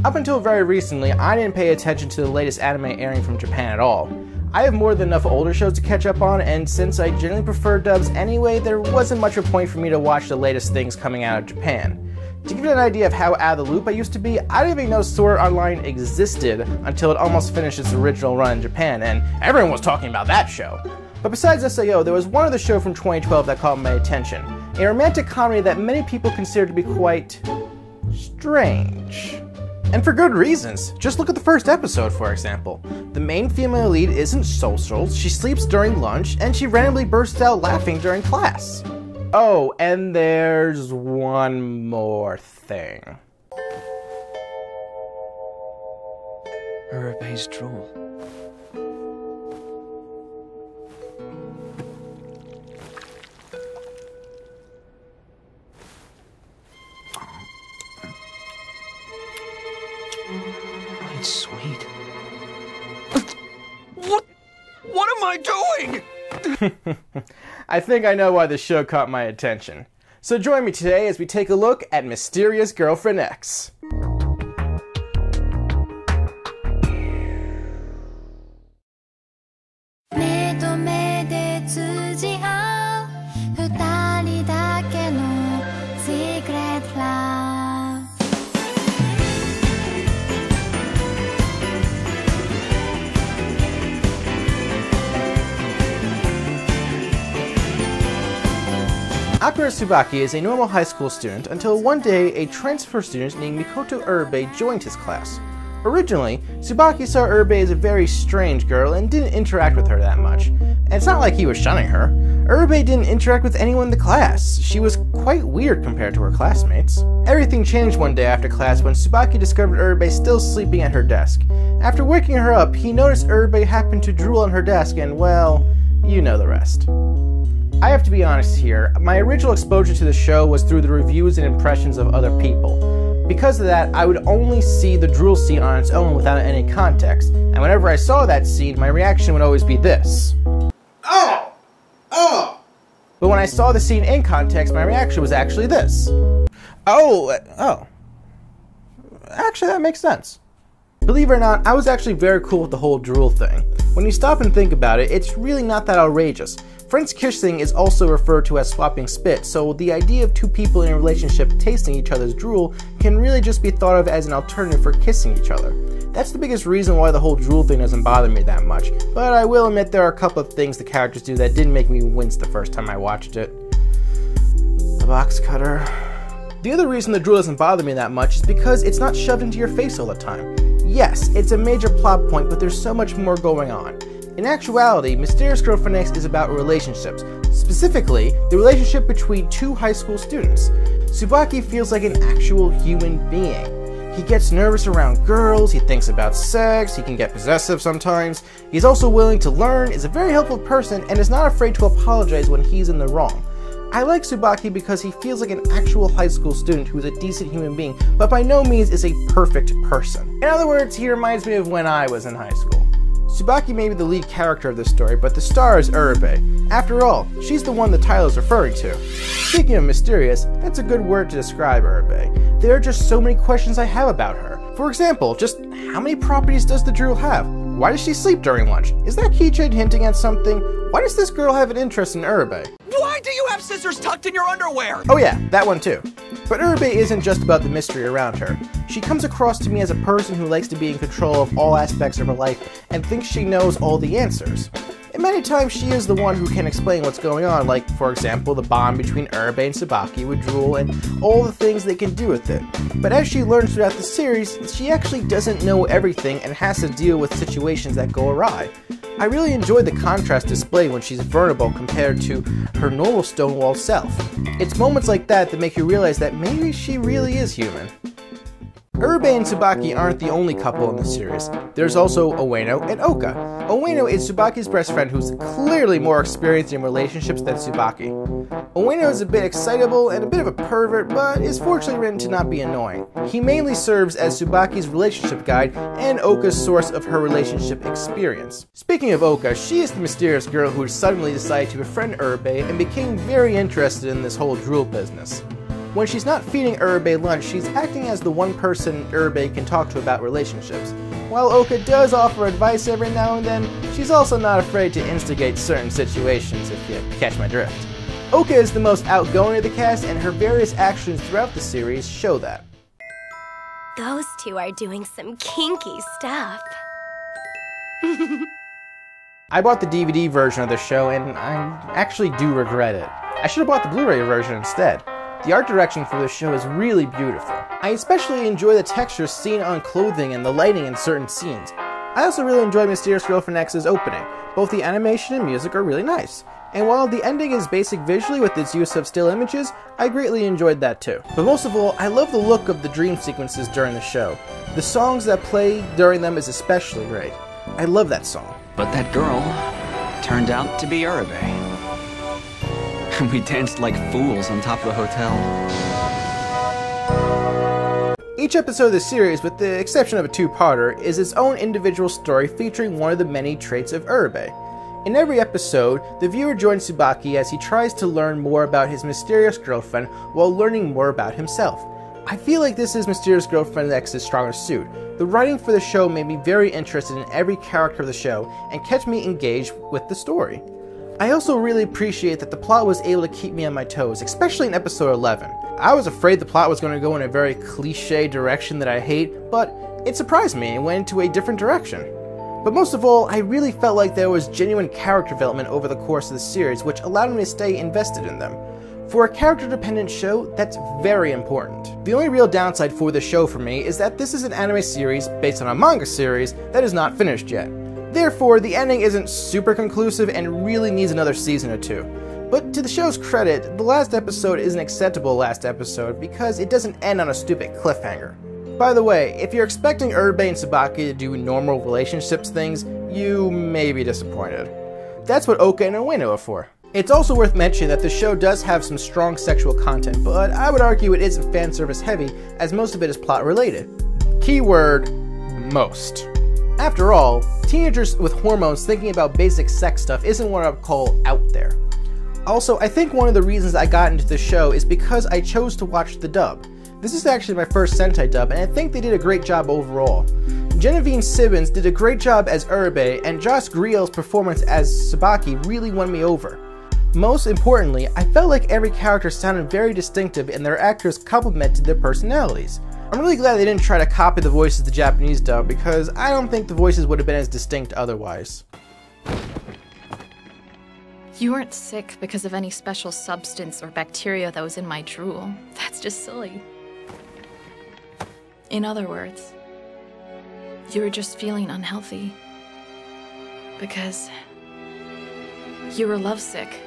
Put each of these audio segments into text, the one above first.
Up until very recently, I didn't pay attention to the latest anime airing from Japan at all. I have more than enough older shows to catch up on, and since I generally prefer dubs anyway, there wasn't much of a point for me to watch the latest things coming out of Japan. To give you an idea of how out of the loop I used to be, I didn't even know Sword Art Online existed until it almost finished its original run in Japan, and everyone was talking about that show. But besides SAO, there was one other show from 2012 that caught my attention. A romantic comedy that many people consider to be quite strange. And for good reasons. Just look at the first episode, for example. The main female lead isn't social, she sleeps during lunch, and she randomly bursts out laughing during class. Oh, and there's one more thing. Urube's drool. It's sweet. What am I doing? I think I know why this show caught my attention. So join me today as we take a look at Mysterious Girlfriend X. Akira Tsubaki is a normal high school student until one day a transfer student named Mikoto Urube joined his class. Originally, Tsubaki saw Urube as a very strange girl and didn't interact with her that much. And it's not like he was shunning her. Urube didn't interact with anyone in the class. She was quite weird compared to her classmates. Everything changed one day after class when Tsubaki discovered Urube still sleeping at her desk. After waking her up, he noticed Urube happened to drool on her desk and, well, you know the rest. I have to be honest here, my original exposure to the show was through the reviews and impressions of other people. Because of that, I would only see the drool scene on its own without any context, and whenever I saw that scene, my reaction would always be this. Oh! Oh! But when I saw the scene in context, my reaction was actually this. Oh. Actually, that makes sense. Believe it or not, I was actually very cool with the whole drool thing. When you stop and think about it, it's really not that outrageous. French kissing is also referred to as swapping spit, so the idea of two people in a relationship tasting each other's drool can really just be thought of as an alternative for kissing each other. That's the biggest reason why the whole drool thing doesn't bother me that much, but I will admit there are a couple of things the characters do that didn't make me wince the first time I watched it. The box cutter. The other reason the drool doesn't bother me that much is because it's not shoved into your face all the time. Yes, it's a major plot point, but there's so much more going on. In actuality, Mysterious Girlfriend X is about relationships, specifically the relationship between two high school students. Tsubaki feels like an actual human being. He gets nervous around girls, he thinks about sex, he can get possessive sometimes. He's also willing to learn, is a very helpful person, and is not afraid to apologize when he's in the wrong. I like Tsubaki because he feels like an actual high school student who is a decent human being, but by no means is a perfect person. In other words, he reminds me of when I was in high school. Tsubaki may be the lead character of this story, but the star is Urube. After all, she's the one the title is referring to. Speaking of mysterious, that's a good word to describe Urube. There are just so many questions I have about her. For example, just how many properties does the drool have? Why does she sleep during lunch? Is that keychain hinting at something? Why does this girl have an interest in Urube? Why do you have scissors tucked in your underwear? Oh yeah, that one too. But Urube isn't just about the mystery around her. She comes across to me as a person who likes to be in control of all aspects of her life and thinks she knows all the answers. And many times she is the one who can explain what's going on, like, for example, the bond between Urube and Tsubaki with drool and all the things they can do with it. But as she learns throughout the series, she actually doesn't know everything and has to deal with situations that go awry. I really enjoyed the contrast displayed when she's vulnerable compared to her normal stonewall self. It's moments like that that make you realize that maybe she really is human. Urube and Tsubaki aren't the only couple in the series. There's also Ueno and Oka. Ueno is Tsubaki's best friend who's clearly more experienced in relationships than Tsubaki. Ueno is a bit excitable and a bit of a pervert, but is fortunately written to not be annoying. He mainly serves as Tsubaki's relationship guide and Oka's source of her relationship experience. Speaking of Oka, she is the mysterious girl who suddenly decided to befriend Urube and became very interested in this whole drool business. When she's not feeding Uribe lunch, she's acting as the one person Uribe can talk to about relationships. While Oka does offer advice every now and then, she's also not afraid to instigate certain situations, if you catch my drift. Oka is the most outgoing of the cast, and her various actions throughout the series show that. Those two are doing some kinky stuff. I bought the DVD version of the show, and I actually do regret it. I should have bought the Blu-ray version instead. The art direction for this show is really beautiful. I especially enjoy the textures seen on clothing and the lighting in certain scenes. I also really enjoy Mysterious Girlfriend X's opening. Both the animation and music are really nice. And while the ending is basic visually with its use of still images, I greatly enjoyed that too. But most of all, I love the look of the dream sequences during the show. The songs that play during them is especially great. I love that song. But that girl turned out to be Uribe. We danced like fools on top of the hotel. Each episode of the series, with the exception of a two-parter, is its own individual story featuring one of the many traits of Uribe. In every episode, the viewer joins Tsubaki as he tries to learn more about his mysterious girlfriend while learning more about himself. I feel like this is Mysterious Girlfriend X's strongest suit. The writing for the show made me very interested in every character of the show and kept me engaged with the story. I also really appreciate that the plot was able to keep me on my toes, especially in episode 11. I was afraid the plot was going to go in a very cliche direction that I hate, but it surprised me and went into a different direction. But most of all, I really felt like there was genuine character development over the course of the series, which allowed me to stay invested in them. For a character-dependent show, that's very important. The only real downside for the show for me is that this is an anime series based on a manga series that is not finished yet. Therefore, the ending isn't super conclusive and really needs another season or two. But to the show's credit, the last episode is an acceptable last episode because it doesn't end on a stupid cliffhanger. By the way, if you're expecting Uribe and Tsubaki to do normal relationships things, you may be disappointed. That's what Oka and Ueno are for. It's also worth mentioning that the show does have some strong sexual content, but I would argue it isn't fanservice heavy, as most of it is plot related. Keyword, most. After all, teenagers with hormones thinking about basic sex stuff isn't what I would call out there. Also, I think one of the reasons I got into the show is because I chose to watch the dub. This is actually my first Sentai dub, and I think they did a great job overall. Genevieve Sibbins did a great job as Uribe, and Josh Griel's performance as Tsubaki really won me over. Most importantly, I felt like every character sounded very distinctive and their actors complemented their personalities. I'm really glad they didn't try to copy the voices of the Japanese dub, because I don't think the voices would have been as distinct otherwise. You weren't sick because of any special substance or bacteria that was in my drool. That's just silly. In other words, you were just feeling unhealthy. Because you were lovesick.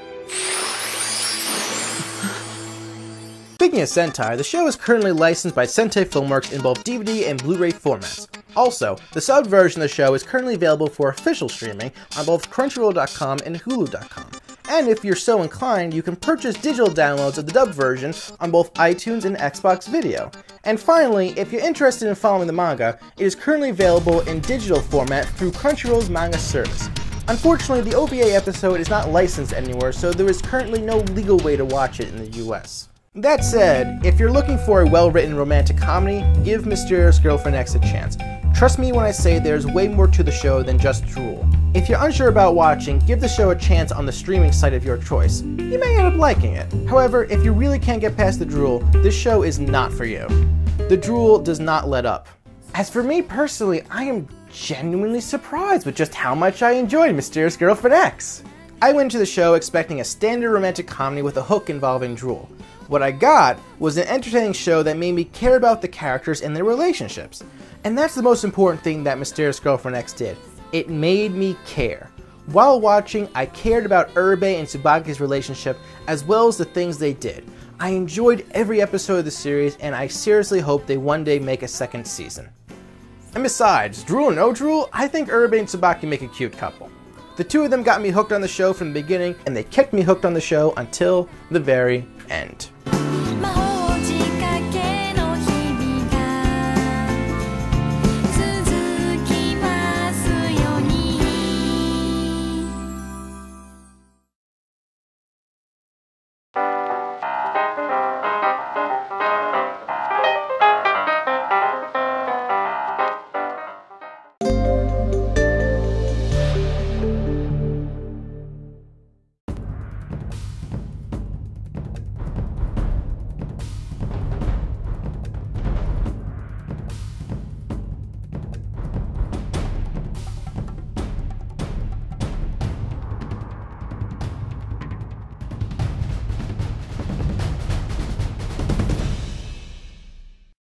Speaking of Sentai, the show is currently licensed by Sentai Filmworks in both DVD and Blu-ray formats. Also, the subbed version of the show is currently available for official streaming on both Crunchyroll.com and Hulu.com. And if you're so inclined, you can purchase digital downloads of the dubbed version on both iTunes and Xbox Video. And finally, if you're interested in following the manga, it is currently available in digital format through Crunchyroll's manga service. Unfortunately, the OVA episode is not licensed anywhere, so there is currently no legal way to watch it in the US. That said, if you're looking for a well-written romantic comedy, give Mysterious Girlfriend X a chance. Trust me when I say there's way more to the show than just drool. If you're unsure about watching, give the show a chance on the streaming site of your choice. You may end up liking it. However, if you really can't get past the drool, this show is not for you. The drool does not let up. As for me personally, I am genuinely surprised with just how much I enjoyed Mysterious Girlfriend X. I went to the show expecting a standard romantic comedy with a hook involving drool. What I got was an entertaining show that made me care about the characters and their relationships. And that's the most important thing that Mysterious Girlfriend X did. It made me care. While watching, I cared about Uribe and Tsubaki's relationship as well as the things they did. I enjoyed every episode of the series, and I seriously hope they one day make a second season. And besides, drool or no drool, I think Uribe and Tsubaki make a cute couple. The two of them got me hooked on the show from the beginning, and they kept me hooked on the show until the very end.